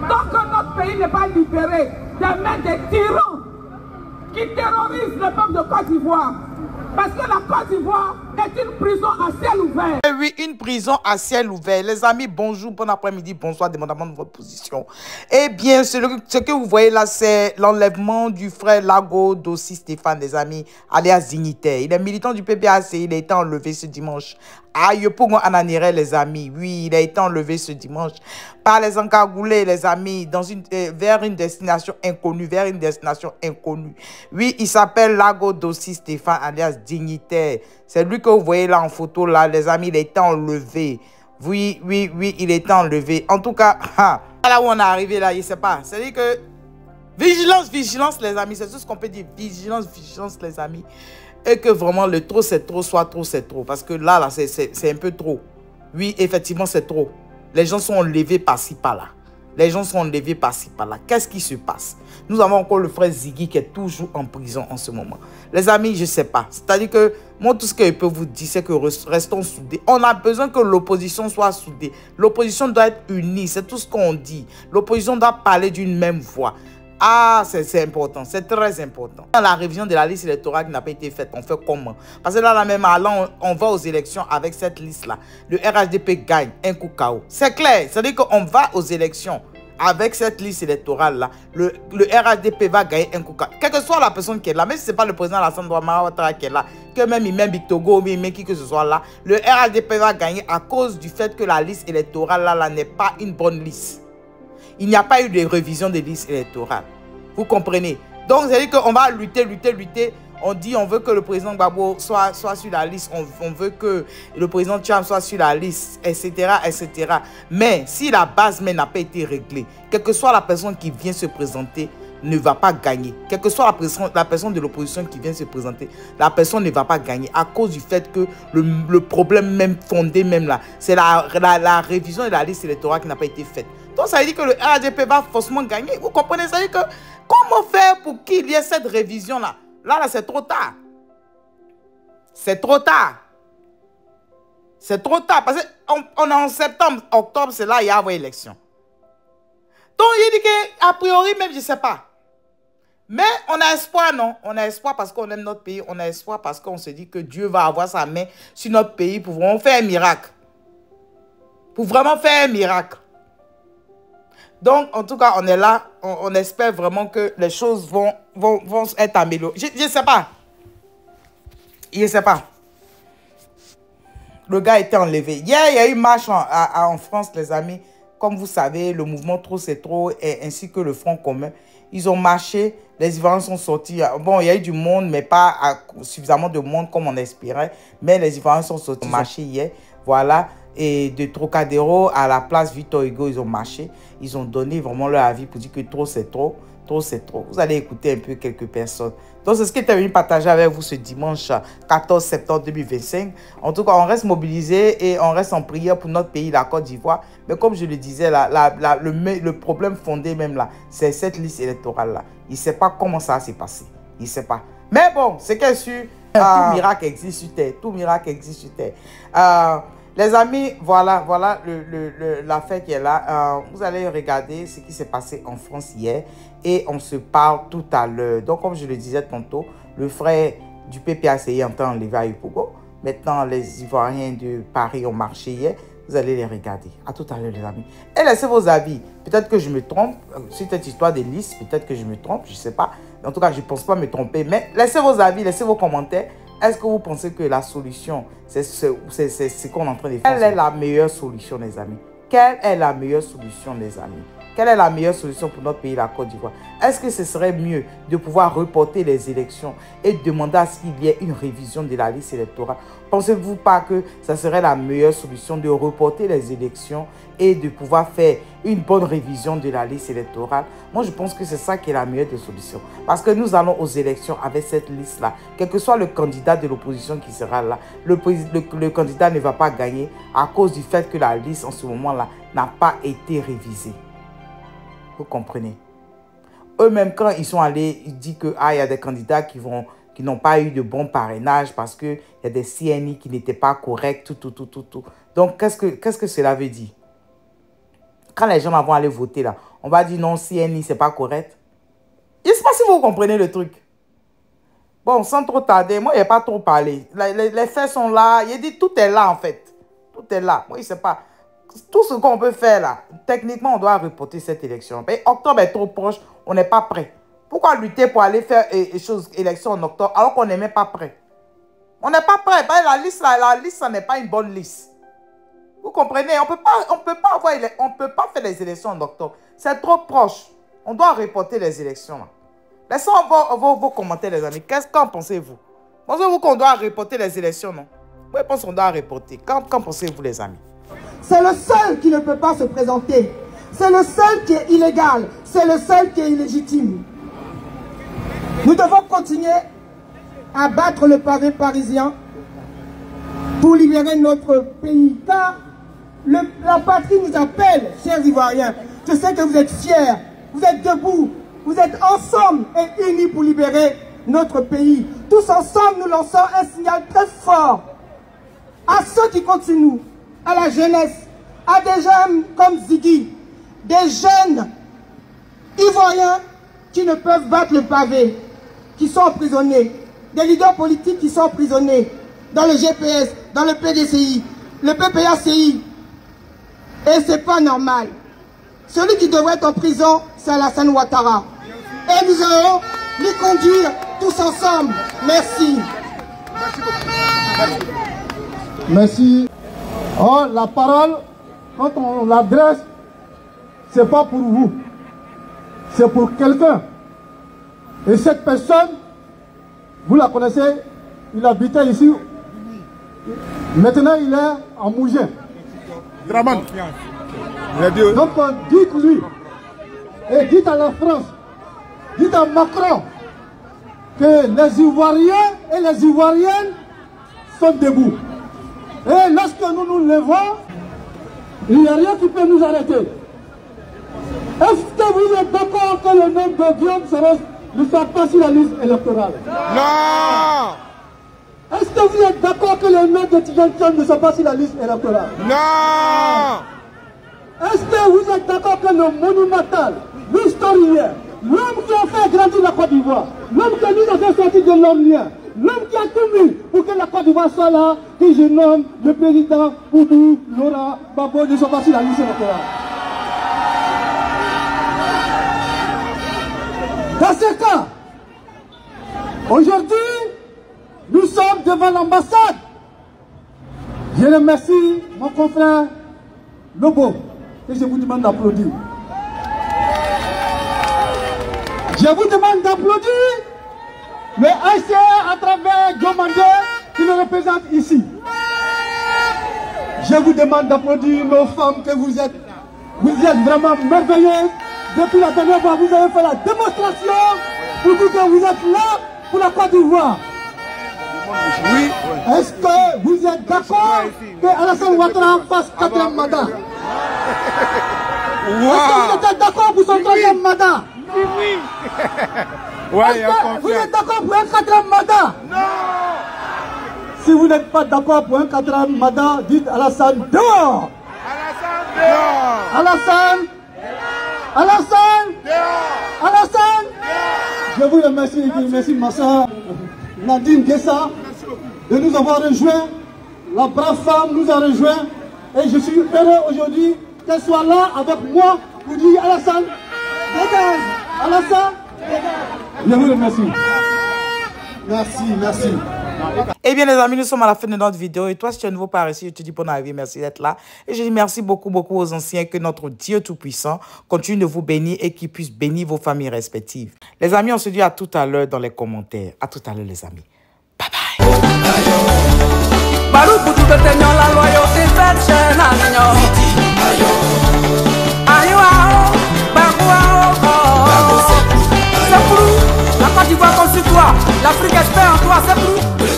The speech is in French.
Tant que notre pays n'est pas libéré des mains des tyrans qui terrorisent le peuple de Côte d'Ivoire, parce que la Côte d'Ivoire est une prison à ciel ouvert. Eh oui, une prison à ciel ouvert. Les amis, bonjour, bon après-midi, bonsoir, dépendamment de votre position. Eh bien, ce que vous voyez là, c'est l'enlèvement du frère Lago Dossi Stéphane, les amis, alias Dignitaire. Il est militant du PPAC, il a été enlevé ce dimanche. Aïe, pour moi, Ananire, les amis. Oui, il a été enlevé ce dimanche par les encagoulés, les amis, vers une destination inconnue, Oui, il s'appelle Lago Dossi Stéphane, alias Dignitaire. C'est lui que vous voyez là en photo, là, les amis, il a été enlevé. Oui, il a été enlevé. En tout cas, là où on est arrivé, là, je ne sais pas. C'est-à-dire que, vigilance, les amis. C'est tout ce qu'on peut dire. Vigilance, les amis. Et que vraiment, le trop, c'est trop, soit trop, c'est trop. Parce que là c'est un peu trop. Oui, effectivement, c'est trop. Les gens sont enlevés par-ci, par-là. Qu'est-ce qui se passe? Nous avons encore le frère Ziggy qui est toujours en prison en ce moment. Les amis, je ne sais pas. C'est-à-dire que moi, tout ce que je peux vous dire, c'est que restons soudés. On a besoin que l'opposition soit soudée. L'opposition doit être unie. C'est tout ce qu'on dit. L'opposition doit parler d'une même voix. Ah, c'est important, c'est très important. La révision de la liste électorale qui n'a pas été faite, on fait comment? Parce que là même, on va aux élections avec cette liste-là. Le RHDP gagne un coup KO. C'est clair, c'est-à-dire qu'on va aux élections avec cette liste électorale-là. Le RHDP va gagner un coup KO. Quelle que soit la personne qui est là, même si ce n'est pas le président Alassane Dramane Ouattara qui est là, que même il met Bictogo, mais qui que ce soit là, le RHDP va gagner à cause du fait que la liste électorale-là n'est pas une bonne liste. Il n'y a pas eu de révision des listes électorales. Vous comprenez? Donc, c'est-à-dire qu'on va lutter. On dit on veut que le président Gbagbo soit sur la liste. On veut que le président Tcham soit sur la liste, etc. Mais si la base même n'a pas été réglée, quelle que soit la personne qui vient se présenter, ne va pas gagner. Quelle que soit la personne de l'opposition qui vient se présenter, la personne ne va pas gagner à cause du fait que le problème même fondé même là, c'est la révision de la liste électorale qui n'a pas été faite. Donc ça veut dire que le RHDP va forcément gagner. Vous comprenez? Ça veut dire que comment faire pour qu'il y ait cette révision là? Là, c'est trop tard. C'est trop tard. Parce qu'on est en septembre, octobre, c'est là il y a élection. Donc il dit que a priori même je ne sais pas. Mais on a espoir, non? On a espoir parce qu'on aime notre pays. On a espoir parce qu'on se dit que Dieu va avoir sa main sur notre pays pour vraiment faire un miracle. Pour vraiment faire un miracle. Donc, en tout cas, on est là. On espère vraiment que les choses vont être améliorées. Je ne sais pas. Je ne sais pas. Le gars a été enlevé. Hier, il y a eu une marche en France, les amis. Comme vous savez, le mouvement Trop c'est trop, ainsi que le Front commun. Ils ont marché. Les Ivoiriens sont sortis. Bon, il y a eu du monde, mais pas suffisamment de monde comme on espérait. Mais les Ivoiriens sont sortis. Ils ont marché hier. Voilà. Et de Trocadéro à la place Victor Hugo, ils ont marché. Ils ont donné vraiment leur avis pour dire que trop c'est trop. Trop c'est trop. Vous allez écouter un peu quelques personnes. Donc, c'est ce que je venu partager avec vous ce dimanche 14 septembre 2025. En tout cas, on reste mobilisés et on reste en prière pour notre pays, la Côte d'Ivoire. Mais comme je le disais, le problème fondé même là, c'est cette liste électorale-là. Il ne sait pas comment ça s'est passé. Il ne sait pas. Mais bon, c'est qu'elle sûr, tout miracle existe sur Terre. Tout miracle existe sur Terre. Les amis, voilà l'affaire qui est là. Vous allez regarder ce qui s'est passé en France hier et on se parle tout à l'heure. Donc, comme je le disais tantôt, le frère du PPAC est en train d'enlever à Yopougo. Maintenant, les Ivoiriens de Paris ont marché hier. Vous allez les regarder. À tout à l'heure, les amis. Et laissez vos avis. Peut-être que je me trompe. Sur cette histoire des listes, peut-être que je me trompe. Je ne sais pas. En tout cas, je ne pense pas me tromper. Mais laissez vos avis, laissez vos commentaires. Est-ce que vous pensez que la solution, c'est ce qu'on est en train de faire? Quelle est la meilleure solution, les amis? Quelle est la meilleure solution, les amis? Quelle est la meilleure solution pour notre pays, la Côte d'Ivoire? Est-ce que ce serait mieux de pouvoir reporter les élections et demander à ce qu'il y ait une révision de la liste électorale? Pensez-vous pas que ça serait la meilleure solution de reporter les élections et de pouvoir faire une bonne révision de la liste électorale? Moi, je pense que c'est ça qui est la meilleure des solutions. Parce que nous allons aux élections avec cette liste-là. Quel que soit le candidat de l'opposition qui sera là, le candidat ne va pas gagner à cause du fait que la liste en ce moment-là n'a pas été révisée. Vous comprenez? Eux-mêmes, quand ils sont allés, ils disent que il y a des candidats qui n'ont pas eu de bon parrainage parce qu'il y a des CNI qui n'étaient pas corrects, tout. Donc, qu'est-ce que cela veut dire? quand les gens vont aller voter là, on va dire non, CNI, c'est pas correct. Je ne sais pas si vous comprenez le truc. Bon, sans trop tarder, moi, il n'y a pas trop parlé. Les faits sont là. Il dit tout est là, en fait. Tout est là. Moi, je ne sais pas. Tout ce qu'on peut faire là, techniquement, on doit reporter cette élection. Mais octobre est trop proche, on n'est pas prêt. Pourquoi lutter pour aller faire élection en octobre alors qu'on n'est même pas prêt? On n'est pas prêt. La liste, ça n'est pas une bonne liste. Vous comprenez? On peut pas faire les élections en octobre. C'est trop proche. On doit reporter les élections là. Laissons vos commentaires, les amis. Qu'en pensez-vous? Pensez-vous qu'on doit reporter les élections, non? Moi, je pense qu'on doit reporter. Qu'en pensez-vous, les amis? C'est le seul qui ne peut pas se présenter. C'est le seul qui est illégal. C'est le seul qui est illégitime. Nous devons continuer à battre le pavé parisien pour libérer notre pays. Car la patrie nous appelle, chers Ivoiriens. Je sais que vous êtes fiers, vous êtes debout, vous êtes ensemble et unis pour libérer notre pays. Tous ensemble, nous lançons un signal très fort à ceux qui comptent sur nous, à la jeunesse, à des jeunes comme Ziggy, des jeunes Ivoiriens qui ne peuvent battre le pavé, qui sont emprisonnés, des leaders politiques qui sont emprisonnés dans le GPS, dans le PDCI, le PPACI. Et c'est pas normal. Celui qui devrait être en prison, c'est Alassane Ouattara. Et nous allons les conduire tous ensemble. Merci. Merci beaucoup. Merci. Oh, la parole, quand on l'adresse, c'est pas pour vous. C'est pour quelqu'un. Et cette personne, vous la connaissez, il habitait ici. Maintenant, il est en Mougin. Draman. Donc, dites-lui, et dites à la France, dites à Macron, que les Ivoiriens et les Ivoiriennes sont debout. Et lorsque nous nous levons, il n'y a rien qui peut nous arrêter. Est-ce que vous êtes d'accord que le nom de Guillaume Soro ne soit pas sur la liste électorale? Non! Est-ce que vous êtes d'accord que le nom de Tidjane Thiam ne soit pas sur la liste électorale? Non! Est-ce que vous êtes d'accord que le monumental, l'historien, l'homme qui a fait grandir la Côte d'Ivoire, l'homme qui nous a fait sortir de l'Orléans, l'homme qui a tout mis pour que la Côte d'Ivoire soit là, que je nomme le président Oudou, Laura, Babo, ne soit pas sur la liste électorale? Dans ce cas, aujourd'hui, nous sommes devant l'ambassade. Je remercie mon confrère Lobo et je vous demande d'applaudir. Je vous demande d'applaudir le HCR à travers Diomandé qui le représente ici. Je vous demande d'applaudir nos femmes que vous êtes. Vous êtes vraiment merveilleuses. Depuis la dernière fois, vous avez fait la démonstration pour dire que vous êtes là pour la Côte d'Ivoire. Oui. Est-ce que vous êtes d'accord que Alassane Ouattara fasse 4e mandat? Est-ce que vous êtes d'accord pour son 3e mandat? Oui. Ouais, vous êtes d'accord pour un 4e mandat? Non. Si vous n'êtes pas d'accord pour un 4e mandat, dites Alassane dehors. Alassane dehors. Alassane. Alassane. Dehors. Alassane. Je vous remercie, je remercie ma soeur Nadine Guessa de nous avoir rejoints. La brave femme nous a rejoints et je suis heureux aujourd'hui qu'elle soit là avec moi pour dire Alassane, dégage. Alassane, dégage. Je vous remercie. Merci, merci. Eh bien les amis, nous sommes à la fin de notre vidéo et toi si tu es nouveau par ici, je te dis bon arrivée, merci d'être là. Et je dis merci beaucoup aux anciens, que notre Dieu Tout-Puissant continue de vous bénir et qu'il puisse bénir vos familles respectives. Les amis, on se dit à tout à l'heure dans les commentaires. À tout à l'heure les amis. Bye bye. La loyauté la Côte d'Ivoire comme sur toi, l'Afrique espère en toi, c'est pour